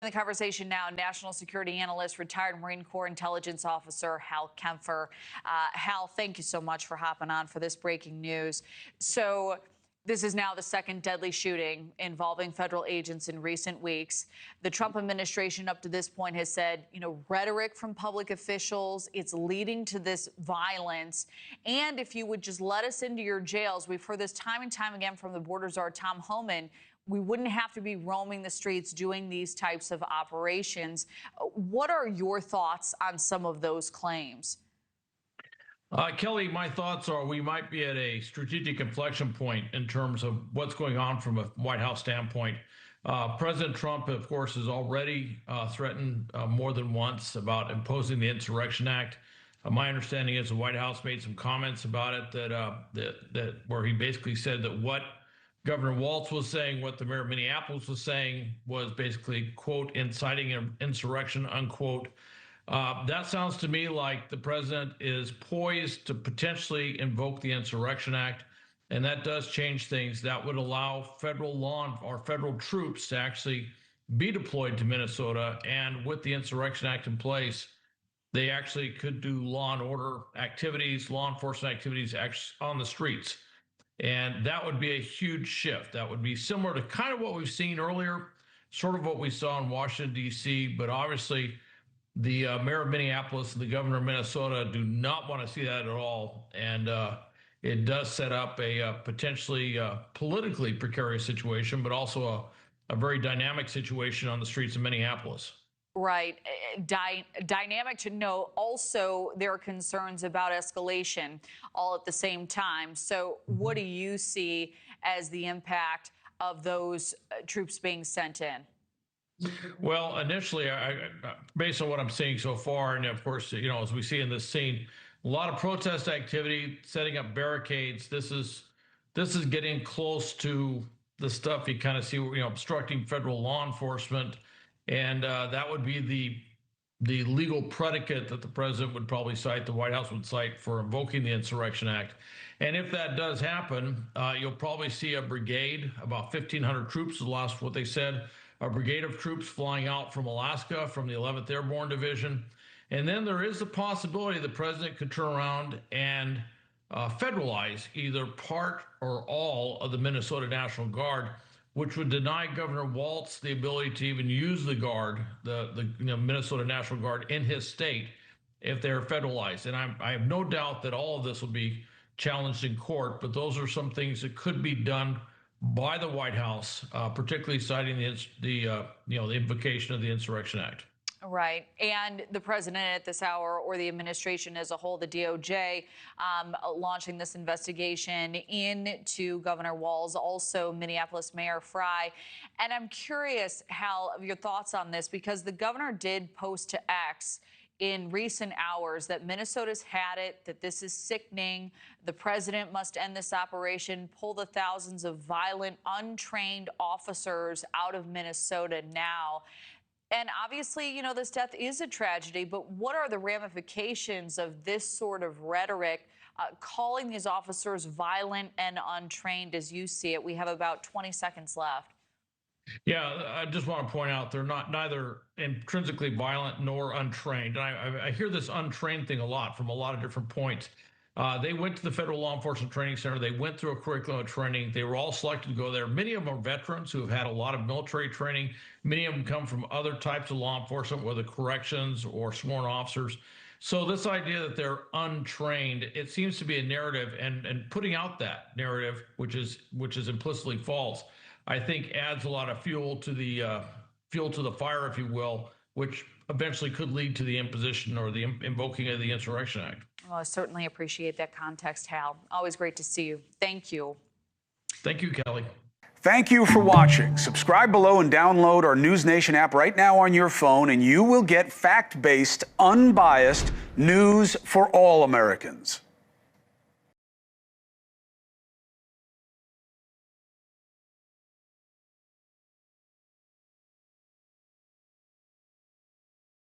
The conversation now, national security analyst, retired Marine Corps intelligence officer Hal Kempfer. Hal, thank you so much for hopping on for this breaking news. So this is now the second deadly shooting involving federal agents in recent weeks. The Trump administration up to this point has said, rhetoric from public officials, it's leading to this violence. And if you would just let us into your jails, we've heard this time and time again from the border czar, Tom Homan, we wouldn't have to be roaming the streets doing these types of operations. What are your thoughts on some of those claims? Kelly, my thoughts are we might be at a strategic inflection point in terms of what's going on from a White House standpoint. President Trump, of course, has already threatened more than once about imposing the Insurrection Act. My understanding is the White House made some comments about it that where he basically said that what Governor Walz was saying, what the mayor of Minneapolis was saying, was basically, quote, inciting an insurrection, unquote. That sounds to me like the president is poised to potentially invoke the Insurrection Act, and that does change things. That would allow federal law or federal troops to actually be deployed to Minnesota, and with the Insurrection Act in place, they actually could do law and order activities, law enforcement activities on the streets. And that would be a huge shift. That would be similar to kind of what we've seen earlier, sort of what we saw in Washington, D.C., but obviously the mayor of Minneapolis and the governor of Minnesota do not want to see that at all. And it does set up a potentially politically precarious situation, but also a very dynamic situation on the streets of Minneapolis. Right. Dynamic to know. Also, there are concerns about escalation all at the same time. So what do you see as the impact of those troops being sent in? Well, initially, based on what I'm seeing so far, and of course, as we see in this scene, a lot of protest activity, setting up barricades. This is getting close to the stuff you kind of see, obstructing federal law enforcement. And that would be the legal predicate that the president would probably cite, the White House would cite for invoking the Insurrection Act. And if that does happen, you'll probably see a brigade, about 1,500 troops, the last what they said, a brigade of troops flying out from Alaska, from the 11th Airborne Division. And then there is the possibility the president could turn around and federalize either part or all of the Minnesota National Guard, which would deny Governor Walz the ability to even use the Guard, the Minnesota National Guard in his state if they're federalized. And I have no doubt that all of this will be challenged in court, but those are some things that could be done by the White House, particularly citing the invocation of the Insurrection Act. Right. And the president at this hour, or the administration as a whole, the DOJ, launching this investigation into Governor Walz, also Minneapolis Mayor Frye. And I'm curious, Hal, of your thoughts on this, because the governor did post to X in recent hours that Minnesota's had it, that this is sickening. The president must end this operation, pull the thousands of violent, untrained officers out of Minnesota now. And obviously, this death is a tragedy, but what are the ramifications of this sort of rhetoric, calling these officers violent and untrained as you see it? We have about 20 seconds left. Yeah, I just want to point out they're neither intrinsically violent nor untrained. And I hear this untrained thing a lot from a lot of different points. They went to the Federal Law Enforcement Training Center. They went through a curriculum of training. They were all selected to go there. Many of them are veterans who have had a lot of military training. Many of them come from other types of law enforcement, whether corrections or sworn officers. So this idea that they're untrained, it seems to be a narrative, and putting out that narrative, which is implicitly false, I think adds a lot of fuel to the fire, if you will, which eventually could lead to the imposition or the invoking of the Insurrection Act. Well, I certainly appreciate that context, Hal. Always great to see you. Thank you. Thank you, Kelly. Thank you for watching. Subscribe below and download our NewsNation app right now on your phone, and you will get fact-based, unbiased news for all Americans.